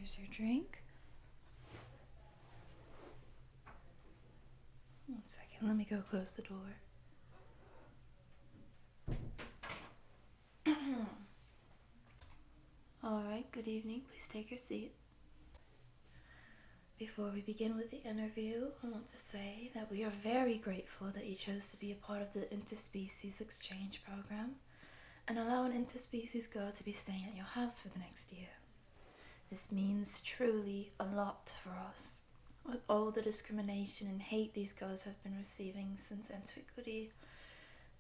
Here's your drink. 1 second, let me go close the door. Alright, good evening. Please take your seat. Before we begin with the interview, I want to say that we are very grateful that you chose to be a part of the Interspecies exchange program and allow an interspecies girl to be staying at your house for the next year. This means truly a lot for us. With all the discrimination and hate these girls have been receiving since antiquity,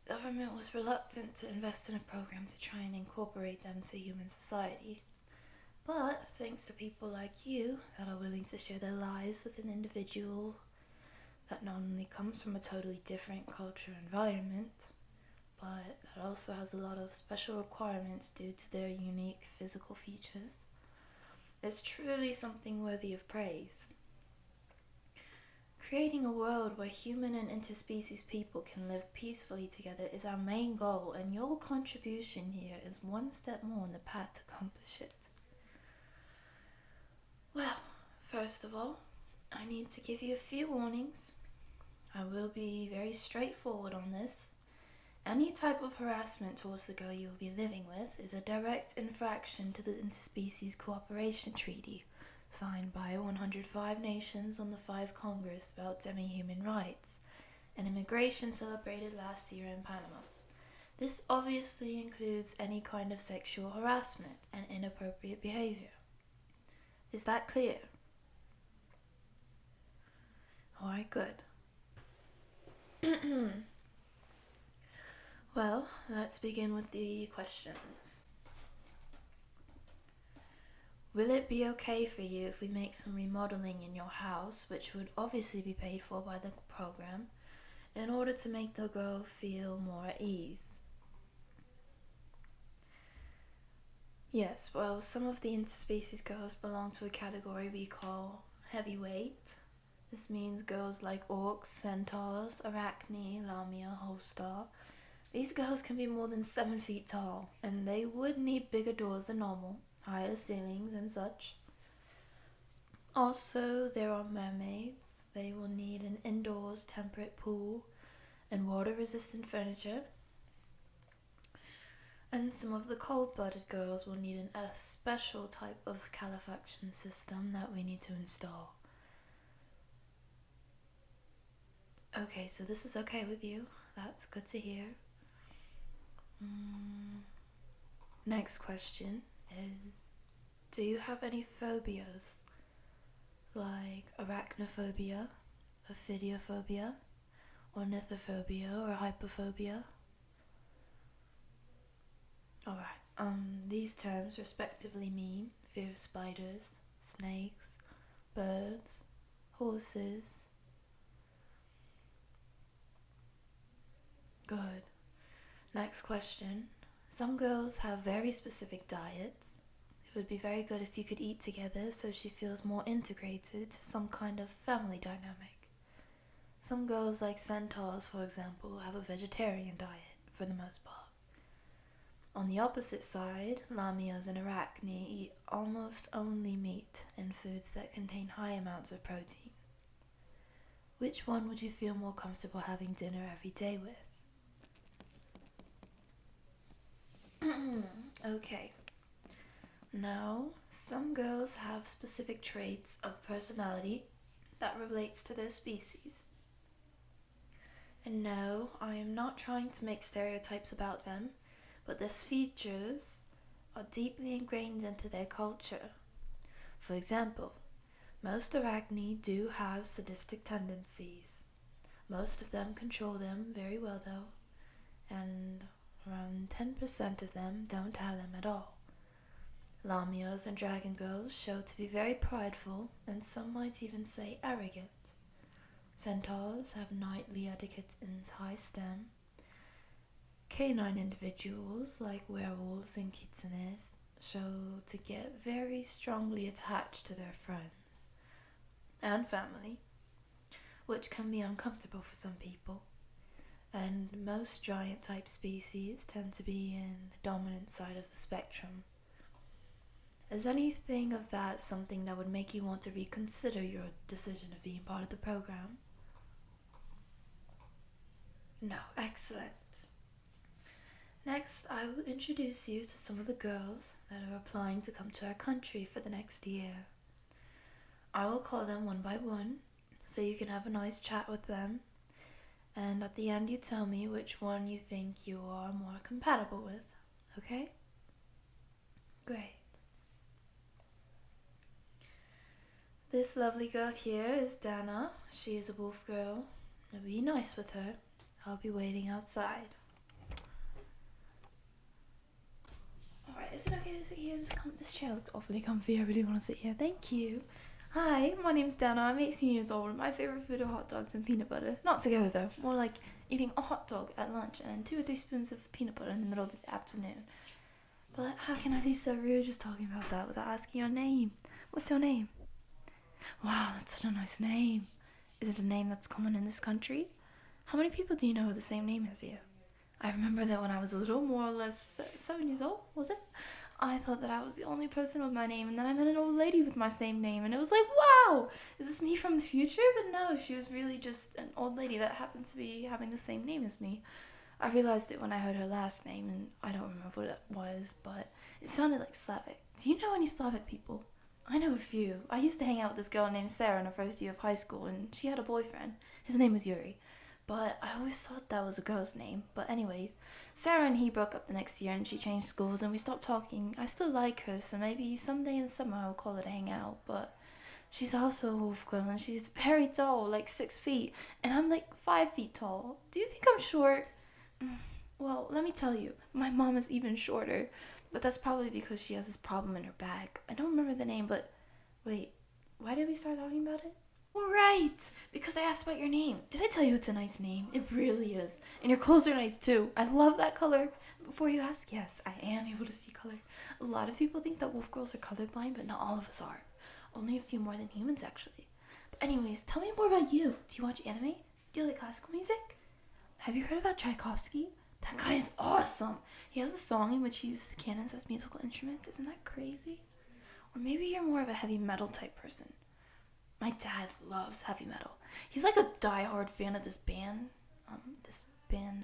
government was reluctant to invest in a program to try and incorporate them to human society. But thanks to people like you that are willing to share their lives with an individual that not only comes from a totally different culture and environment, but that also has a lot of special requirements due to their unique physical features, it's truly something worthy of praise. Creating a world where human and interspecies people can live peacefully together is our main goal, and your contribution here is one step more on the path to accomplish it. Well, first of all, I need to give you a few warnings. I will be very straightforward on this. Any type of harassment towards the girl you will be living with is a direct infraction to the Interspecies Cooperation Treaty, signed by 105 nations on the 5 Congress about demi-human rights, and immigration celebrated last year in Panama. This obviously includes any kind of sexual harassment and inappropriate behavior. Is that clear? Alright, good. Well, let's begin with the questions. Will it be okay for you if we make some remodeling in your house, which would obviously be paid for by the program, in order to make the girl feel more at ease? Yes, well, some of the interspecies girls belong to a category we call heavyweight. This means girls like orcs, centaurs, 𝗖𝗢𝗡𝗧𝗔𝗖𝗧, Lamia, holstaur. These girls can be more than 7 feet tall, and they would need bigger doors than normal, higher ceilings and such. Also, there are mermaids. They will need an indoors temperate pool and water-resistant furniture. And some of the cold-blooded girls will need a special type of califaction system that we need to install. Okay, so this is okay with you. That's good to hear. Next question is, do you have any phobias? Like arachnophobia, ophidiophobia, ornithophobia, or hypophobia? Alright, these terms respectively mean fear of spiders, snakes, birds, horses. Good. Next question. Some girls have very specific diets. It would be very good if you could eat together so she feels more integrated to some kind of family dynamic. Some girls like centaurs, for example, have a vegetarian diet for the most part. On the opposite side, Lamias and 𝗖𝗢𝗡𝗧𝗔𝗖𝗧 eat almost only meat and foods that contain high amounts of protein. Which one would you feel more comfortable having dinner every day with? Okay. Now, some girls have specific traits of personality that relates to their species. And no, I am not trying to make stereotypes about them, but their features are deeply ingrained into their culture. For example, most 𝗖𝗢𝗡𝗧𝗔𝗖𝗧 do have sadistic tendencies. Most of them control them very well though, and around 10% of them don't have them at all. Lamias and dragon girls show to be very prideful, and some might even say arrogant. Centaurs have knightly etiquette in high stem. Canine individuals, like werewolves and 𝗖𝗢𝗡𝗧𝗔𝗖𝗧, show to get very strongly attached to their friends and family, which can be uncomfortable for some people. And most giant-type species tend to be in the dominant side of the spectrum. Is anything of that something that would make you want to reconsider your decision of being part of the program? No, excellent. Next, I will introduce you to some of the girls that are applying to come to our country for the next year. I will call them one by one, so you can have a nice chat with them, and at the end you tell me which one you think you are more compatible with, okay? Great. This lovely girl here is Dana. She is a wolf girl. Now be nice with her. I'll be waiting outside. Alright, is it okay to sit here? This chair looks awfully comfy. I really want to sit here. Thank you. Hi, my name's Dana. I'm 18 years old and my favorite food are hot dogs and peanut butter. Not together though. More like eating a hot dog at lunch and 2 or 3 spoons of peanut butter in the middle of the afternoon. But how can I be so rude just talking about that without asking your name? What's your name? Wow, that's such a nice name. Is it a name that's common in this country? How many people do you know with the same name as you? I remember that when I was a little, more or less 7 years old, was it? I thought that I was the only person with my name, and then I met an old lady with my same name, and it was like, wow, is this me from the future? But no, she was really just an old lady that happened to be having the same name as me. I realized it when I heard her last name, and I don't remember what it was, but it sounded like Slavic. Do you know any Slavic people? I know a few. I used to hang out with this girl named Sarah in her first year of high school, and she had a boyfriend. His name was Yuri. But I always thought that was a girl's name. But anyways, Sarah and he broke up the next year and she changed schools and we stopped talking. I still like her, so maybe someday in the summer I'll call her to hang out. But she's also a wolf girl and she's very tall, like 6 feet. And I'm like 5 feet tall. Do you think I'm short? Well, let me tell you, my mom is even shorter. But that's probably because she has this problem in her back. I don't remember the name, but wait, why did we start talking about it? Right, because I asked about your name. Did I tell you it's a nice name? It really is. And your clothes are nice too. I love that color. Before you ask, yes, I am able to see color. A lot of people think that wolf girls are colorblind, but not all of us are. Only a few more than humans, actually. But anyways, tell me more about you. Do you watch anime? Do you like classical music? Have you heard about Tchaikovsky? That guy is awesome. He has a song in which he uses cannons as musical instruments. Isn't that crazy? Or maybe you're more of a heavy metal type person. My dad loves heavy metal. He's like a die-hard fan of this band.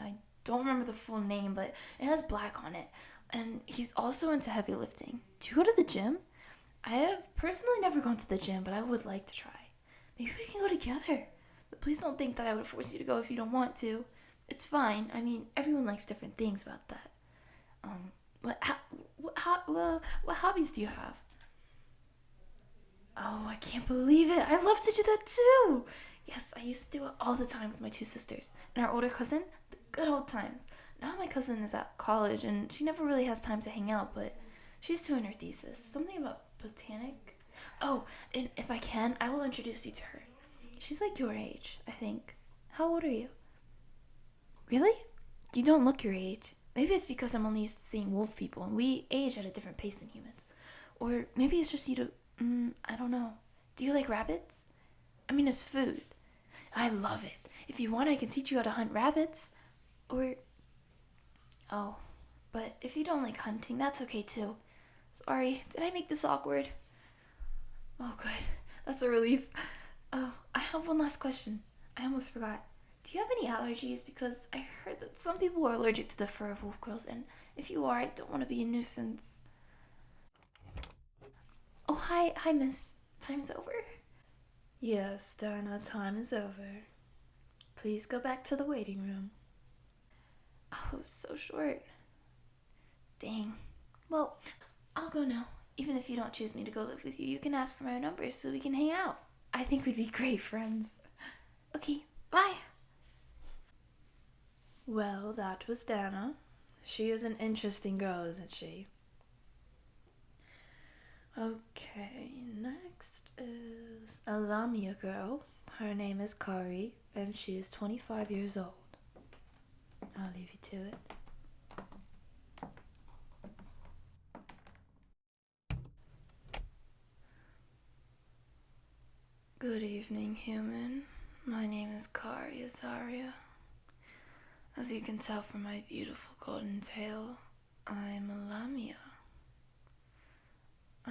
I don't remember the full name, but it has black on it. And he's also into heavy lifting. Do you go to the gym? I have personally never gone to the gym, but I would like to try. Maybe we can go together. But please don't think that I would force you to go if you don't want to. It's fine. I mean, everyone likes different things about that. What hobbies do you have? Oh, I can't believe it. I love to do that too. Yes, I used to do it all the time with my 2 sisters. And our older cousin, the good old times. Now my cousin is at college and she never really has time to hang out, but she's doing her thesis. Something about botanic. Oh, and if I can, I will introduce you to her. She's like your age, I think. How old are you? Really? You don't look your age. Maybe it's because I'm only used to seeing wolf people and we age at a different pace than humans. Or maybe it's just you to... I don't know. Do you like rabbits? I mean, as food. I love it. If you want, I can teach you how to hunt rabbits. Or... Oh, but if you don't like hunting, that's okay too. Sorry, did I make this awkward? Oh, good. That's a relief. Oh, I have one last question. I almost forgot. Do you have any allergies? Because I heard that some people are allergic to the fur of wolf girls, and if you are, I don't want to be a nuisance. Oh, hi, miss. Time's over. Yes, Dana, time is over. Please go back to the waiting room. Oh, it was so short. Dang. Well, I'll go now. Even if you don't choose me to go live with you, you can ask for my number so we can hang out. I think we'd be great friends. Okay, bye. Well, that was Dana. She is an interesting girl, isn't she? Okay, next is a Lamia girl. Her name is Kari, and she is 25 years old. I'll leave you to it. Good evening, human. My name is Kari 𝗖𝗓𝗧. As you can tell from my beautiful golden tail, I'm a Lamia.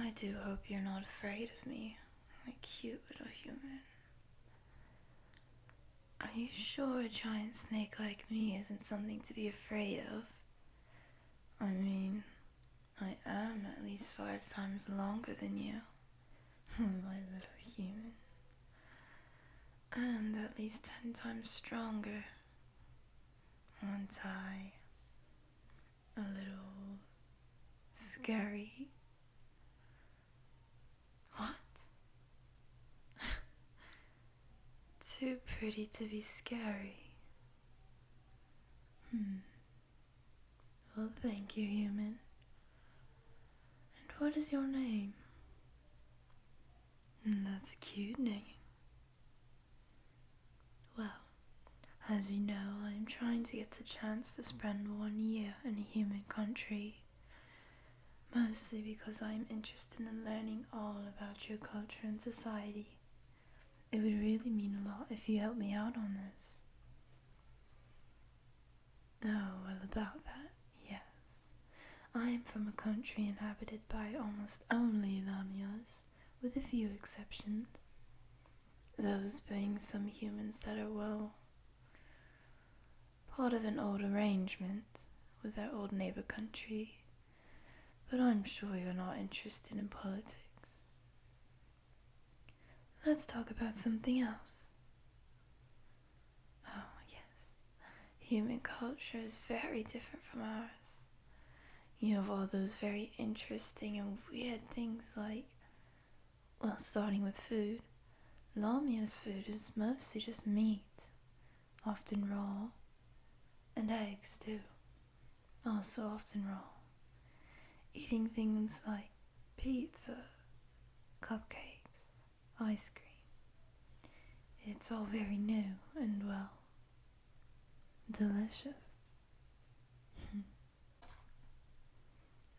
I do hope you're not afraid of me, my cute little human. Are you sure a giant snake like me isn't something to be afraid of? I mean, I am at least 5 times longer than you, my little human. And at least 10 times stronger. Aren't I a little scary? What? Too pretty to be scary. Well, thank you, human. And what is your name? That's a cute name. Well, as you know, I'm trying to get the chance to spend 1 year in a human country. Mostly because I'm interested in learning all about your culture and society. It would really mean a lot if you helped me out on this. Oh, well, about that, yes. I am from a country inhabited by almost only Lamias, with a few exceptions. Those being some humans that are, well, part of an old arrangement with our old neighbor country. But I'm sure you're not interested in politics. Let's talk about something else. Oh, yes. Human culture is very different from ours. You have all those very interesting and weird things like, well, starting with food. Lamia's food is mostly just meat, often raw, and eggs too, also often raw. Eating things like pizza, cupcakes, ice cream. It's all very new and, well, delicious.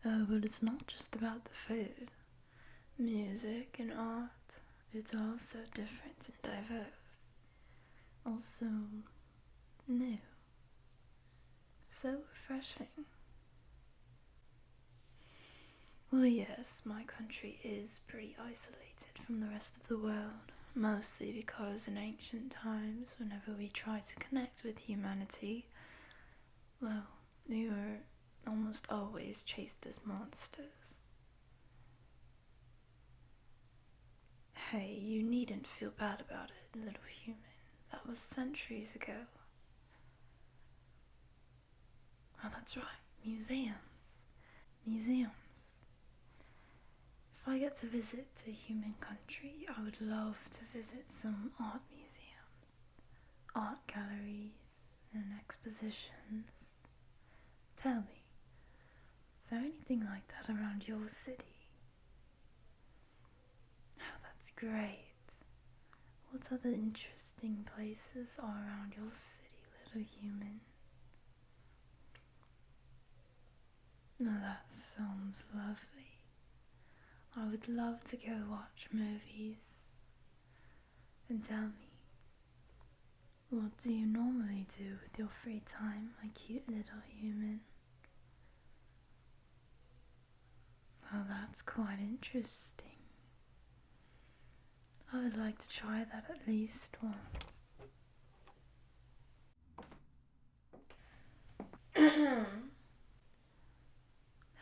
Oh, but it's not just about the food. Music and art, it's all so different and diverse. Also new. So refreshing. Well, yes, my country is pretty isolated from the rest of the world, mostly because in ancient times, whenever we tried to connect with humanity, well, we were almost always chased as monsters. Hey, you needn't feel bad about it, little human. That was centuries ago. Oh, that's right, museums. Museums. If I get to visit a human country, I would love to visit some art museums, art galleries, and expositions. Tell me, is there anything like that around your city? Oh, that's great. What other interesting places are around your city, little human? Oh, that sounds lovely. I would love to go watch movies. And tell me, what do you normally do with your free time, my cute little human? Oh, that's quite interesting. I would like to try that at least once.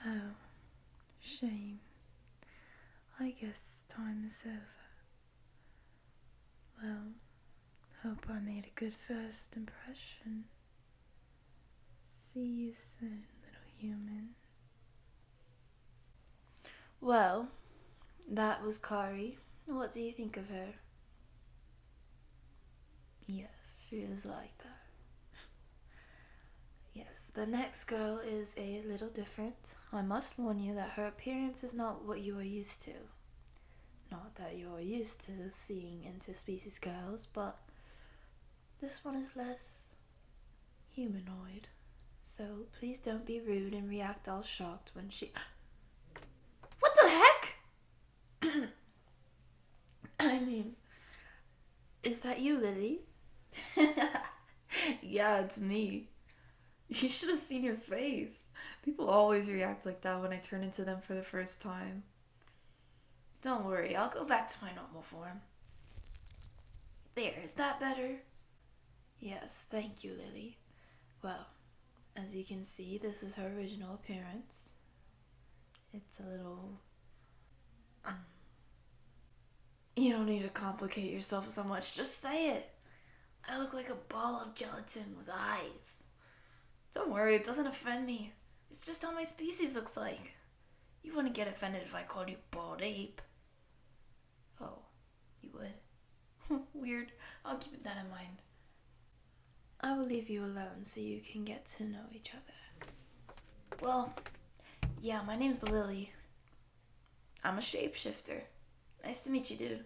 Oh, shame. I guess time is over. Well, hope I made a good first impression. See you soon, little human. Well, that was Kari. What do you think of her? Yes, she is like that. Yes, the next girl is a little different. I must warn you that her appearance is not what you are used to. Not that you're used to seeing interspecies girls, but this one is less humanoid. So please don't be rude and react all shocked when she... What the heck? I mean, is that you, Lily? Yeah, it's me. You should have seen your face. People always react like that when I turn into them for the first time. Don't worry, I'll go back to my normal form. There, is that better? Yes, thank you, Lily. Well, as you can see, this is her original appearance. It's a little... You don't need to complicate yourself so much, just say it. I look like a ball of gelatin with eyes. Don't worry, it doesn't offend me. It's just how my species looks like. You wouldn't get offended if I called you bald ape. Oh, you would? Weird. I'll keep that in mind. I will leave you alone so you can get to know each other. Well, yeah, my name's Lily. I'm a shapeshifter. Nice to meet you, dude.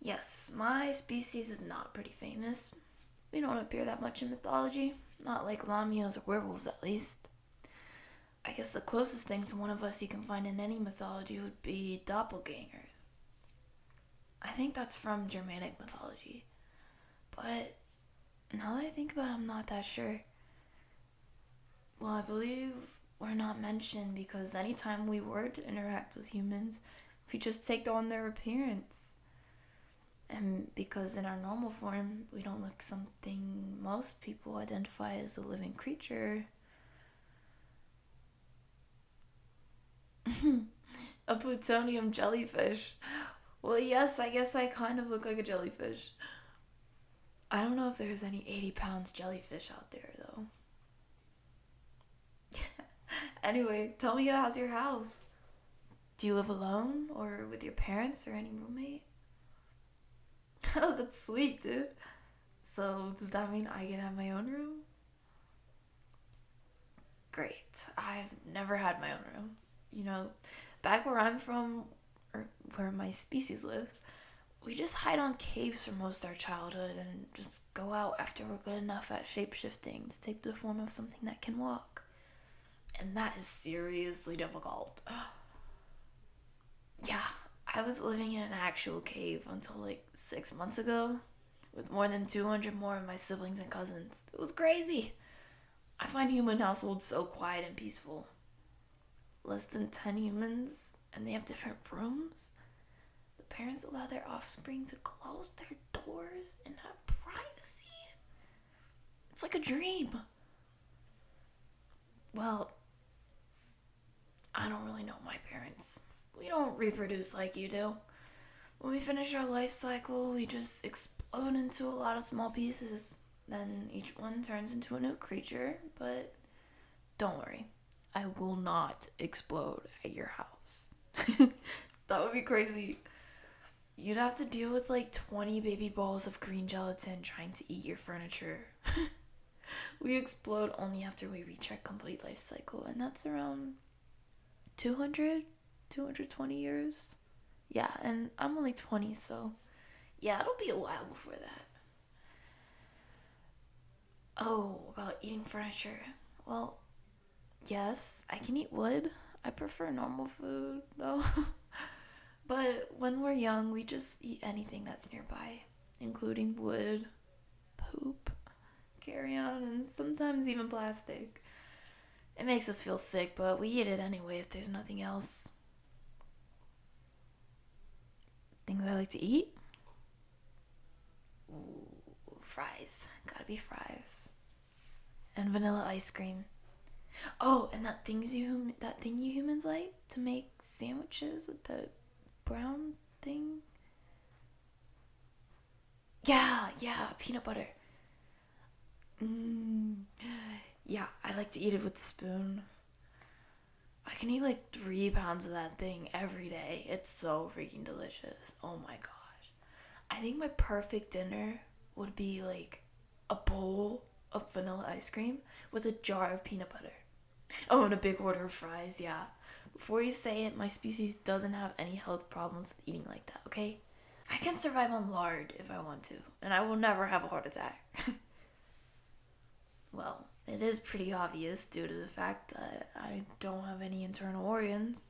Yes, my species is not pretty famous. We don't appear that much in mythology. Not like Lamias or werewolves, at least. I guess the closest thing to one of us you can find in any mythology would be doppelgangers. I think that's from Germanic mythology. But now that I think about it, I'm not that sure. Well, I believe we're not mentioned because anytime we were to interact with humans, we just take on their appearance. And because in our normal form, we don't look something most people identify as a living creature. A plutonium jellyfish. Well, yes, I guess I kind of look like a jellyfish. I don't know if there's any 80 pounds jellyfish out there, though. Anyway, tell me, how's your house? Do you live alone or with your parents or any roommate? Oh, that's sweet, dude. So, does that mean I can have my own room? Great. I've never had my own room. You know, back where I'm from, or where my species lives, we just hide on caves for most of our childhood and just go out after we're good enough at shape-shifting to take the form of something that can walk. And that is seriously difficult. Yeah, I was living in an actual cave until like 6 months ago, with more than 200 more of my siblings and cousins. It was crazy. I find human households so quiet and peaceful. Less than 10 humans, and they have different rooms. The parents allow their offspring to close their doors and have privacy. It's like a dream. Well, I don't really know my parents. We don't reproduce like you do. When we finish our life cycle, we just explode into a lot of small pieces. Then each one turns into a new creature, but don't worry. I will not explode at your house. That would be crazy. You'd have to deal with like 20 baby balls of green gelatin trying to eat your furniture. We explode only after we reach our complete life cycle, and that's around 220 years. Yeah, and I'm only 20, so yeah, it'll be a while before that. Oh, about eating furniture. Well, yes, I can eat wood. I prefer normal food, though. But when we're young, we just eat anything that's nearby, including wood, poop, carrion, and sometimes even plastic. It makes us feel sick, but we eat it anyway if there's nothing else. Things I like to eat? Ooh, fries. Gotta be fries. And vanilla ice cream. Oh, and that thing you humans like to make sandwiches with the brown thing. Yeah, peanut butter. Yeah, I like to eat it with a spoon. I can eat like 3 pounds of that thing every day. It's so freaking delicious. Oh my gosh. I think my perfect dinner would be like a bowl of vanilla ice cream with a jar of peanut butter. Oh, and a big order of fries, yeah. Before you say it, my species doesn't have any health problems with eating like that, okay? I can survive on lard if I want to, and I will never have a heart attack. Well, it is pretty obvious due to the fact that I don't have any internal organs.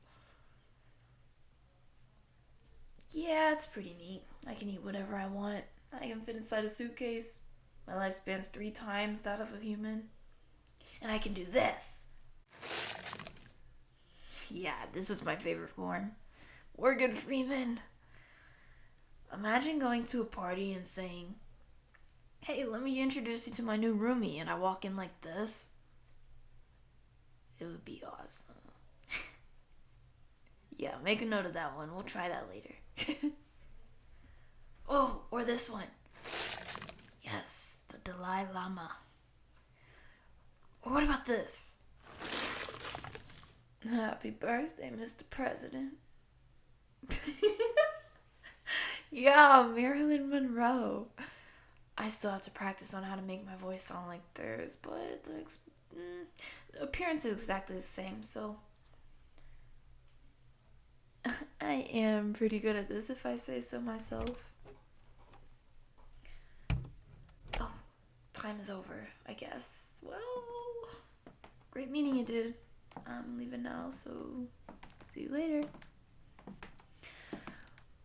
Yeah, it's pretty neat. I can eat whatever I want. I can fit inside a suitcase. My lifespan's 3 times that of a human. And I can do this. Yeah, this is my favorite form. We're good freemen. Imagine going to a party and saying, "Hey, let me introduce you to my new roomie," and I walk in like this. It would be awesome. Yeah, make a note of that one. We'll try that later. Oh, or this one. Yes, the Dalai Lama. Or what about this? Happy birthday, Mr. President. Yeah, Marilyn Monroe. I still have to practice on how to make my voice sound like theirs, but the appearance is exactly the same, so I am pretty good at this if I say so myself. Oh, time is over, I guess. Well, great meeting you, dude. I'm leaving now, so see you later.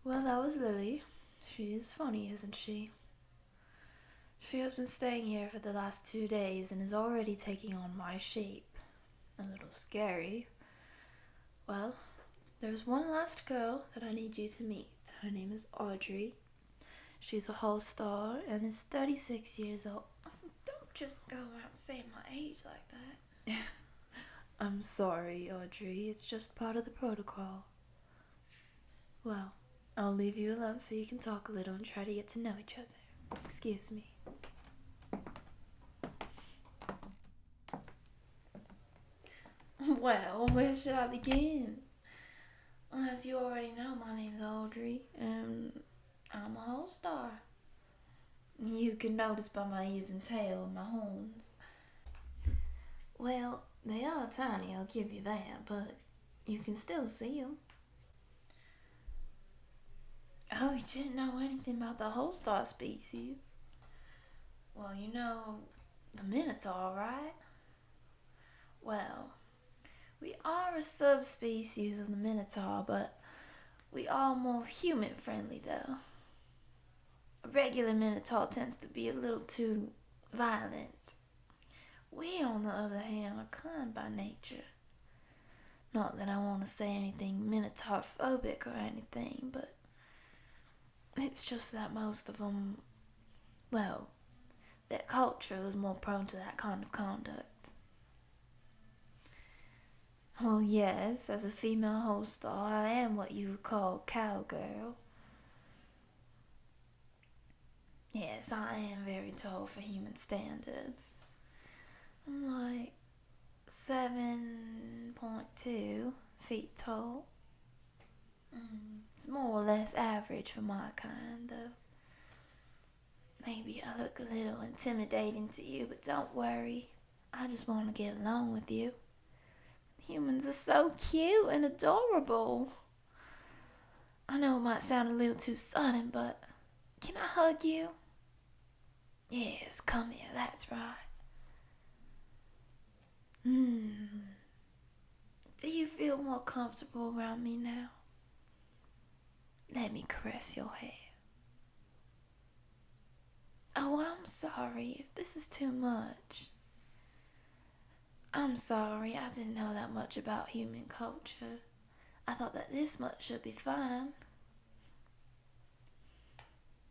Well, that was Lily. She's funny, isn't she? She has been staying here for the last 2 days and is already taking on my shape. A little scary. Well, there's one last girl that I need you to meet. Her name is Audrey. She's a holstaur and is 36 years old. Don't just go around saying my age like that. I'm sorry, Audrey. It's just part of the protocol. Well, I'll leave you alone so you can talk a little and try to get to know each other. Excuse me. Well, where should I begin? As you already know, my name's Audrey, and I'm a holstaur. You can notice by my ears and tail and my horns. Well, they are tiny, I'll give you that, but you can still see them. Oh, you didn't know anything about the holstaur species? Well, you know the minotaur, right? Well, we are a subspecies of the minotaur, but we are more human-friendly, though. A regular minotaur tends to be a little too violent. We, on the other hand, are kind by nature. Not that I want to say anything minotaur-phobic or anything, but it's just that most of them, well, their culture is more prone to that kind of conduct. Oh yes, as a female holstaur, I am what you would call cowgirl. Yes, I am very tall for human standards. I'm like 7.2 feet tall. It's more or less average for my kind, though. Maybe I look a little intimidating to you, but don't worry. I just want to get along with you. Humans are so cute and adorable. I know it might sound a little too sudden, but can I hug you? Yes, come here, that's right. Do you feel more comfortable around me now? Let me caress your hair. Oh, I'm sorry if this is too much. I'm sorry, I didn't know that much about human culture. I thought that this much should be fine.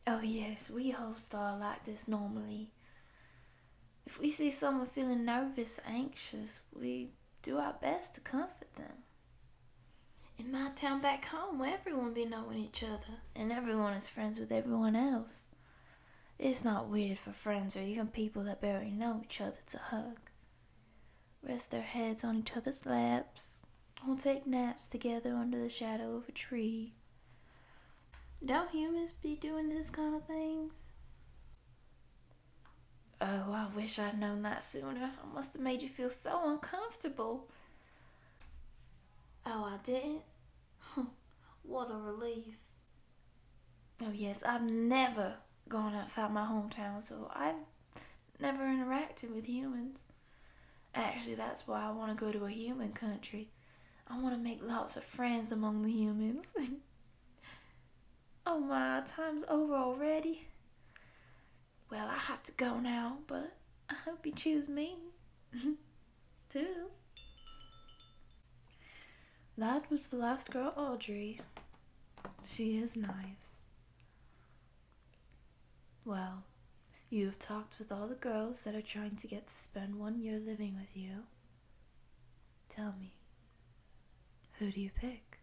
Oh yes, we holstaur like this normally. If we see someone feeling nervous or anxious, we do our best to comfort them. In my town back home, everyone be knowing each other, and everyone is friends with everyone else. It's not weird for friends or even people that barely know each other to hug. Rest their heads on each other's laps, or take naps together under the shadow of a tree. Don't humans be doing this kind of things? Oh, I wish I'd known that sooner. I must have made you feel so uncomfortable. Oh, I didn't? What a relief. Oh yes, I've never gone outside my hometown, so I've never interacted with humans. Actually, that's why I want to go to a human country. I want to make lots of friends among the humans. Oh my, time's over already. Well, I have to go now, but I hope you choose me. Toodles. That was the last girl, Audrey. She is nice. Well, you've talked with all the girls that are trying to get to spend 1 year living with you. Tell me, who do you pick?